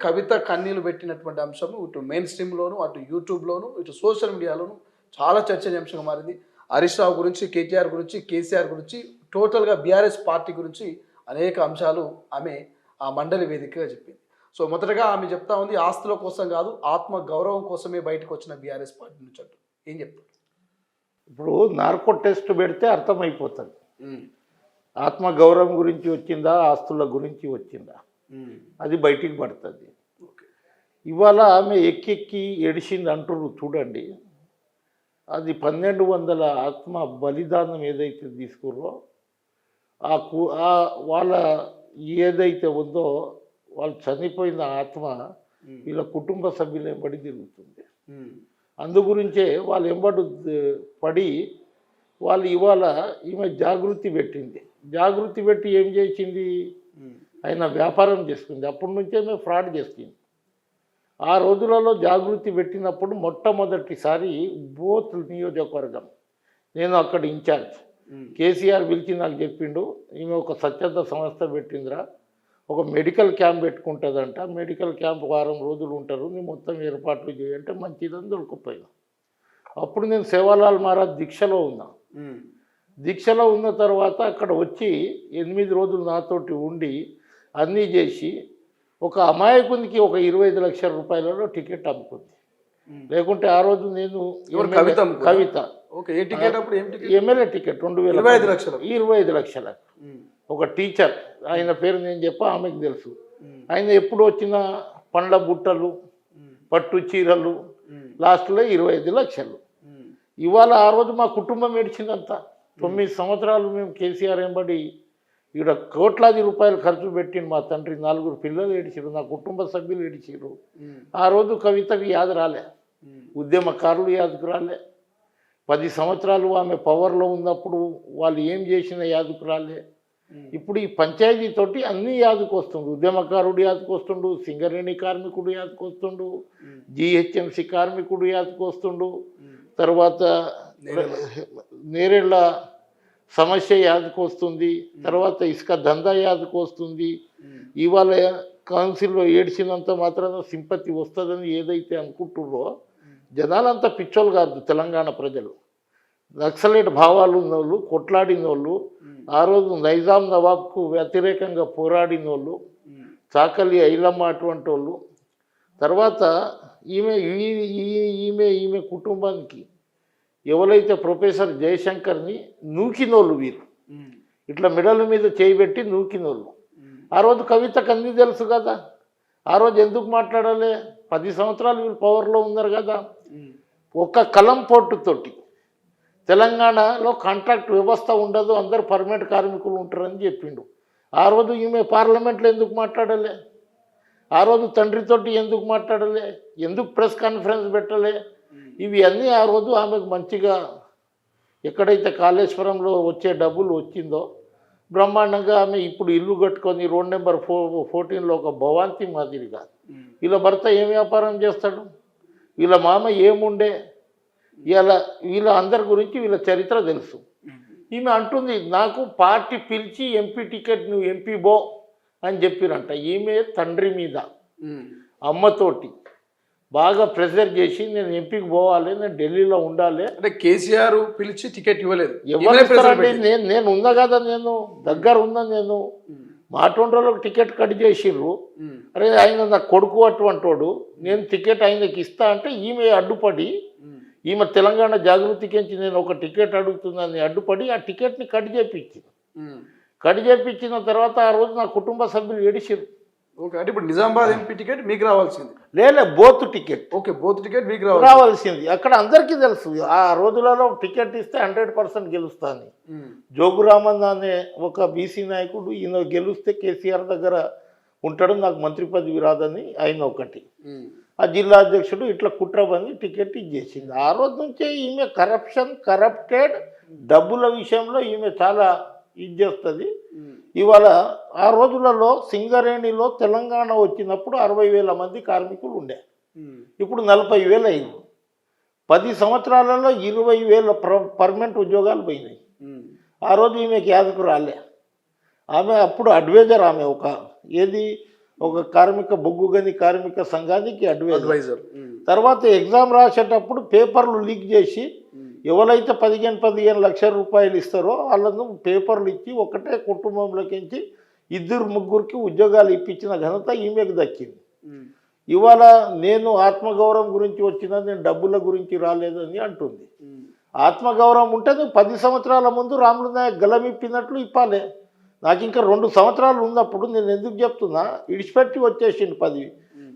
కవిత కన్నీళ్లు పెట్టినటువంటి అంశం ఇటు మెయిన్ స్ట్రీమ్లోను, అటు యూట్యూబ్లోను, ఇటు సోషల్ మీడియాలోను చాలా చర్చనీయాంశంగా మారింది. హరీష్ రావు గురించి, కేటీఆర్ గురించి, కేసీఆర్ గురించి, టోటల్గా బీఆర్ఎస్ పార్టీ గురించి అనేక అంశాలు ఆమె ఆ మండలి వేదికగా చెప్పింది. సో మొదటగా ఆమె చెప్తా ఉంది, ఆస్తుల కోసం కాదు ఆత్మ గౌరవం కోసమే బయటకు వచ్చిన బీఆర్ఎస్ పార్టీ నుంచి అంటూ. ఏం చెప్తారు? ఇప్పుడు నార్కో టెస్ట్ పెడితే అర్థమైపోతుంది ఆత్మ గౌరవం గురించి వచ్చిందా, ఆస్తుల గురించి వచ్చిందా, అది బయటికి పడుతుంది. ఇవాళ ఆమె ఎక్కెక్కి ఎడిచింది అంటారు చూడండి, అది 1200 ఆత్మ బలిదానం ఏదైతే తీసుకుర్రో వాళ్ళ ఏదైతే ఉందో వాళ్ళు చనిపోయిన ఆత్మ వీళ్ళ కుటుంబ సభ్యులు ఎంబడి తిరుగుతుంది. అందు గురించే వాళ్ళు ఎంబడి పడి వాళ్ళు ఇవాళ ఈమె జాగృతి పెట్టింది. జాగృతి పెట్టి ఏం చేసింది, ఆయన వ్యాపారం చేసుకుంది. అప్పటి నుంచే మేము ఫ్రాడ్ చేస్తుంది. ఆ రోజులలో జాగృతి పెట్టినప్పుడు మొట్టమొదటిసారి బోత్ నియోజకవర్గం నేను అక్కడ ఇన్ఛార్జ్, కేసీఆర్ పిలిచి నాకు చెప్పిండు, ఈమె ఒక స్వచ్ఛంద సంస్థ పెట్టిందిరా, ఒక మెడికల్ క్యాంప్ పెట్టుకుంటుందంట, మెడికల్ క్యాంప్ వారం రోజులు ఉంటారు, నేను మొత్తం ఏర్పాట్లు చేయంటే మంచిదని దొరికిపోయినా. అప్పుడు నేను సేవాలాల్ మహారాజ్ దీక్షలో ఉన్నా. దీక్షలో ఉన్న తర్వాత అక్కడ వచ్చి 8 రోజులు నాతోటి ఉండి అన్నీ చేసి ఒక అమాయకునికి ఒక 25 లక్షల రూపాయలలో టికెట్ అమ్ముకుంది. లేకుంటే ఆ రోజు నేను కవిత ఎమ్మెల్యే టికెట్ 25 లక్షల ఒక టీచర్, ఆయన పేరు నేను చెప్పా, ఆమెకు తెలుసు. ఆయన ఎప్పుడు వచ్చిన పండ్ల బుట్టలు, పట్టు చీరలు, లాస్ట్లో 25 లక్షలు. ఇవాళ ఆ రోజు మా కుటుంబం ఏడిచిందంతా. 9 సంవత్సరాలు మేము కేసీఆర్ ఎంబడి ఇక్కడ కోట్లాది రూపాయలు ఖర్చు పెట్టింది. మా తండ్రి 4 పిల్లలు ఏడిచారు, నా కుటుంబ సభ్యులు ఏడిచారు. ఆ రోజు కవితకి యాద రాలే, ఉద్యమకారులు యాదకు రాలే. 10 సంవత్సరాలు ఆమె పవర్లో ఉన్నప్పుడు వాళ్ళు ఏం చేసిన యాదకు రాలే. ఇప్పుడు ఈ పంచాయతీతోటి అన్నీ యాదకు వస్తుండు. ఉద్యమకారుడు యాదకు వస్తుండు, సింగరేణి కార్మికుడు యాదకు వస్తుండు, జిహెచ్ఎంసి కార్మికుడు యాదకు వస్తుండు, తర్వాత నేరేళ్ల సమస్య యాదకు వస్తుంది, తర్వాత ఇసుక దందా యాదకు వస్తుంది. ఇవాళ కౌన్సిల్లో ఏడ్చినంత మాత్రాన సింపతి వస్తుందని ఏదైతే అనుకుంటుర్రో, జనాలంతా పిచ్చోళ్ళు కాదు. తెలంగాణ ప్రజలు నక్సలైట్ భావాలు ఉన్నోళ్ళు, కొట్లాడిన వాళ్ళు, ఆ రోజు నైజాం నవాబ్కు వ్యతిరేకంగా పోరాడిన వాళ్ళు, చాకలి ఐలమ్మ అటువంటి వాళ్ళు, తర్వాత ఈమె కుటుంబానికి ఎవరైతే ప్రొఫెసర్ జయశంకర్ని నూకినోళ్ళు, వీరు ఇట్లా మెడల మీద చేయబెట్టి నూకినోళ్ళు. ఆ రోజు కవితకు అన్నీ తెలుసు కదా, ఆ రోజు ఎందుకు మాట్లాడాలి? 10 సంవత్సరాలు వీళ్ళు పవర్లో ఉన్నారు కదా. ఒక్క కలం పోటుతోటి తెలంగాణలో కాంట్రాక్ట్ వ్యవస్థ ఉండదు, అందరు పర్మనెంట్ కార్మికులు ఉంటారని చెప్పిండు. ఆ రోజు ఈమె పార్లమెంట్లో ఎందుకు మాట్లాడలే? ఆ రోజు తండ్రితోటి ఎందుకు మాట్లాడలే? ఎందుకు ప్రెస్ కాన్ఫరెన్స్ పెట్టలే? ఇవి అన్నీ ఆ రోజు ఆమెకు మంచిగా ఎక్కడైతే కాళేశ్వరంలో వచ్చే డబ్బులు వచ్చిందో బ్రహ్మాండంగా ఆమె ఇప్పుడు ఇల్లు కట్టుకొని రోడ్ నెంబర్ 14లో ఒక భవాంతి మాదిరిగా. వీళ్ళ భర్త ఏం వ్యాపారం చేస్తాడు, వీళ్ళ మామ ఏముండే, వీళ్ళ అందరి గురించి వీళ్ళ చరిత్ర తెలుసు. ఈమె అంటుంది, నాకు పార్టీ పిలిచి ఎంపీ టికెట్ నువ్వు ఎంపీ బో అని చెప్పిరంట. ఈమె తండ్రి మీద అమ్మతోటి బాగా ప్రెషర్ చేసి నేను ఎంపీకి పోవాలి, నేను ఢిల్లీలో ఉండాలి అంటే కేసీఆర్ పిలిచి టికెట్ ఇవ్వలేదు. ఎవరు నేను ఉన్నా కదా, నేను దగ్గర ఉన్నా, నేను మాటోండ్రోళ్ళకి టికెట్ కట్ చేసిర్రు. అరే ఆయన నా కొడుకు అటువంటి వాడు, నేను టికెట్ ఆయనకి ఇస్తా అంటే ఈమె అడ్డుపడి, ఈమె తెలంగాణ జాగృతికించి నేను ఒక టికెట్ అడుగుతున్నాను అడ్డుపడి ఆ టికెట్ని కట్ చేపించిన తర్వాత ఆ రోజు నా కుటుంబ సభ్యులు ఏడిసిరు. ఓకే, అంటే ఇప్పుడు నిజామాబాద్ ఎంపీ టికెట్ మీకు రావాల్సింది? లేలే, both ticket. Okay, both ticket మీకు రావాల్సింది. అక్కడ అందరికీ తెలుసు ఆ రోజులలో టికెట్ ఇస్తే 100% గెలుస్తాను. జోగురామన్ అనే ఒక బీసీ నాయకుడు, ఈయన గెలిస్తే కేసీఆర్ దగ్గర ఉంటాడు, నాకు మంత్రి పదవి రాదని ఆయన ఒకటి, ఆ జిల్లా అధ్యక్షుడు ఇట్లా కుట్రబని టికెట్ ఇచ్చేసింది. ఆ రోజు నుంచే ఈమె కరప్టెడ్ డబ్బుల విషయంలో ఈమె చాలా ఇది చేస్తుంది. ఇవాళ ఆ రోజులలో సింగరేణిలో తెలంగాణ వచ్చినప్పుడు 60,000 మంది కార్మికులు ఉండే, ఇప్పుడు 40,000 అయింది. 10 సంవత్సరాలలో 20,000 పర్మనెంట్ ఉద్యోగాలు పోయినాయి. ఆ రోజు ఈమెకి యాదకు రాలే. ఆమె అప్పుడు అడ్వైజర్, ఆమె ఒక ఏది ఒక బొగ్గుగని కార్మిక సంఘానికి అడ్వైజర్. అడ్వైజర్. తర్వాత ఎగ్జామ్ రాసేటప్పుడు పేపర్లు లీక్ చేసి ఎవరైతే 15 లక్షల రూపాయలు ఇస్తారో వాళ్ళను పేపర్లు ఇచ్చి ఒకటే కుటుంబంలోకించి 2-3కి ఉద్యోగాలు ఇప్పించిన ఘనత ఈమెకు దక్కింది. ఇవాళ నేను ఆత్మగౌరవం గురించి వచ్చినా, నేను డబ్బుల గురించి రాలేదని అంటుంది. ఆత్మగౌరవం ఉంటే నువ్వు 10 సంవత్సరాల ముందు రాములు నాయక్ గలమిప్పినట్లు ఇప్పాలి. నాకు ఇంకా 2 సంవత్సరాలు ఉన్నప్పుడు నేను ఎందుకు చెప్తున్నా, ఇడిచిపెట్టి వచ్చేసింది పదవి.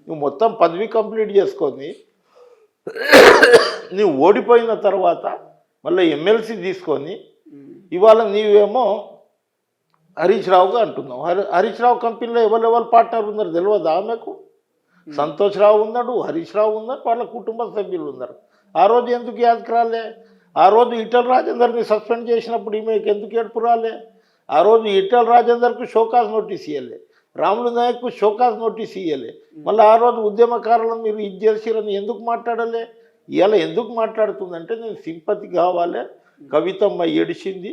నువ్వు మొత్తం పదవి కంప్లీట్ చేసుకొని నువ్వు ఓడిపోయిన తర్వాత మళ్ళీ ఎమ్మెల్సీ తీసుకొని ఇవాళ నీవేమో హరీష్ రావుగా అంటున్నావు. హరీష్ రావు కంపెనీలో ఎవరెవరు పార్ట్నర్ ఉన్నారు తెలియదు ఆమెకు. సంతోష్ రావు ఉన్నాడు, హరీష్ రావు ఉన్నారు, వాళ్ళ కుటుంబ సభ్యులు ఉన్నారు. ఆ రోజు ఎందుకు యాదకి రాలే? ఆ రోజు ఈటెల రాజేందర్ని సస్పెండ్ చేసినప్పుడు ఈమెకి ఎందుకు ఏడుపు రాలే? ఆ రోజు ఈటెల రాజేందర్కు షోకాజ్ నోటీస్ ఇవ్వలే, రాములు నాయక్కు షోకాజ్ నోటీస్ ఇవ్వలే. మళ్ళీ ఆ రోజు ఉద్యమకారులను మీరు ఇది చేసిరని ఎందుకు మాట్లాడలే? ఇలా ఎందుకు మాట్లాడుతుందంటే నేను సింపతి కావాలి, కవితమ్మ ఏడిచింది,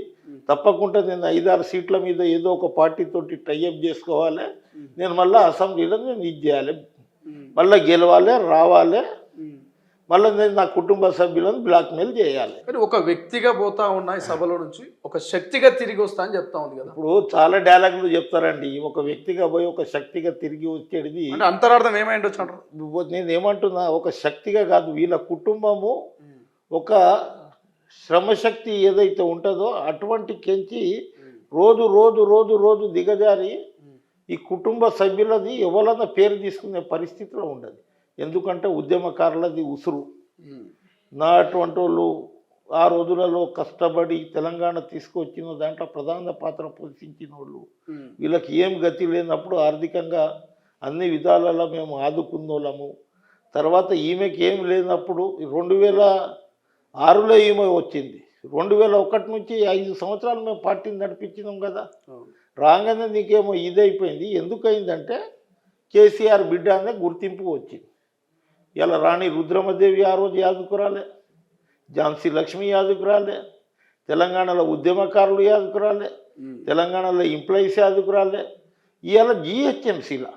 తప్పకుండా నేను 5-6 సీట్ల మీద ఏదో ఒక పార్టీతోటి టైఅప్ చేసుకోవాలి, నేను మళ్ళీ అసెంబ్లీలో నేను ఇది చేయాలి, మళ్ళీ గెలవాలి, రావాలి, మళ్ళీ నేను నా కుటుంబ సభ్యులను బ్లాక్మెయిల్ చేయాలి. కానీ ఒక వ్యక్తిగా పోతా ఉన్న ఈ సభలో నుంచి ఒక శక్తిగా తిరిగి వస్తా అని చెప్తా ఉంది కదా. ఇప్పుడు చాలా డైలాగులు చెప్తారండి, ఒక వ్యక్తిగా పోయి ఒక శక్తిగా తిరిగి వచ్చేది అంటే అంతరార్థం ఏమైండొచ్చు అంటారు? నేను ఏమంటున్నా, ఒక శక్తిగా కాదు, వీళ్ళ కుటుంబము ఒక శ్రమశక్తి ఏదైతే ఉంటుందో అటువంటి కెంచి రోజు రోజు రోజు రోజు దిగజారి ఈ కుటుంబ సభ్యులది ఎవరన్నా పేరు తీసుకునే పరిస్థితిలో ఉండదు. ఎందుకంటే ఉద్యమకారులది ఉసురు. నా అటువంటి వాళ్ళు ఆ రోజులలో కష్టపడి తెలంగాణ తీసుకొచ్చిన దాంట్లో ప్రధాన పాత్ర పోషించిన వాళ్ళు, వీళ్ళకి ఏం గతి లేనప్పుడు ఆర్థికంగా అన్ని విధాలలో మేము ఆదుకున్నోళ్ళము. తర్వాత ఈమెకి ఏం లేనప్పుడు 2006లో ఈమె వచ్చింది. 2001 నుంచి 5 సంవత్సరాలు మేము పార్టీని నడిపించినాం కదా. రాగానే నీకేమో ఇదైపోయింది. ఎందుకయిందంటే కేసీఆర్ బిడ్డ అనే గుర్తింపు వచ్చింది. ఇలా రాణి రుద్రమదేవి ఆ రోజు యాదకు రాలే, ఝాన్సీ లక్ష్మి యాదకు రాలే, తెలంగాణలో ఉద్యమకారులు యాదకు రాలే, తెలంగాణలో ఎంప్లాయీస్ యాదకు రాలే. ఇవాళ జిహెచ్ఎంసీలో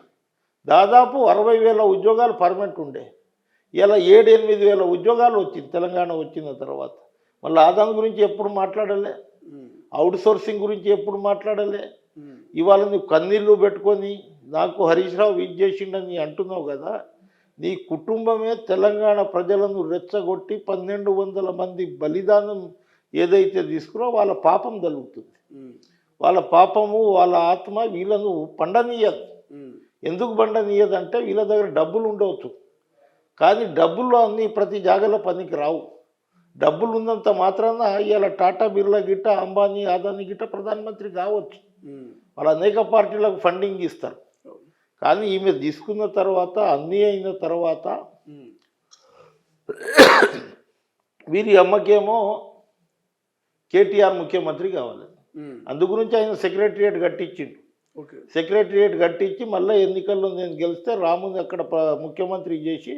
దాదాపు 60,000 ఉద్యోగాలు పర్మనెంట్ ఉండే, ఇలా 7-8 వేల ఉద్యోగాలు వచ్చింది తెలంగాణ వచ్చిన తర్వాత. మళ్ళీ ఆదాన్ గురించి ఎప్పుడు మాట్లాడలే, అవుట్ సోర్సింగ్ గురించి ఎప్పుడు మాట్లాడలే. ఇవాళ నువ్వు కన్నీళ్ళు పెట్టుకొని నాకు హరీష్ రావు ఇది చేసిండని అంటున్నావు కదా. నీ కుటుంబమే తెలంగాణ ప్రజలను రెచ్చగొట్టి 1200 మంది బలిదానం ఏదైతే తీసుకురో వాళ్ళ పాపం తలుగుతుంది. వాళ్ళ పాపము, వాళ్ళ ఆత్మ వీళ్ళను పండనీయదు. ఎందుకు పండనీయదంటే వీళ్ళ దగ్గర డబ్బులు ఉండవచ్చు, కానీ డబ్బులు అన్నీ ప్రతి జాగాలో పనికి రావు. డబ్బులు ఉన్నంత మాత్రాన ఇవాళ టాటా బిర్లా గిట్ట, అంబానీ, అదానీ గిట్ట ప్రధానమంత్రి కావచ్చు. వాళ్ళు అనేక పార్టీలకు ఫండింగ్ ఇస్తారు. కానీ ఈమె తీసుకున్న తర్వాత అన్నీ అయిన తర్వాత వీరి అమ్మకేమో కేటీఆర్ ముఖ్యమంత్రి కావాలి. అందు గురించి ఆయన సెక్రటరియట్ కట్టించిండు. సెక్రటరియట్ కట్టించి మళ్ళీ ఎన్నికల్లో నేను గెలిస్తే రాముని అక్కడ ముఖ్యమంత్రి చేసి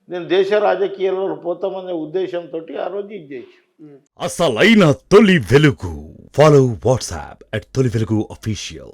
నేను దేశ రాజకీయాల్లో పోతామనే ఉద్దేశంతో ఆ రోజు ఇది చేసి అసలైన తొలి వెలుగు. ఫాలో వాట్సాప్ @తొలి వెలుగు అఫీషియల్.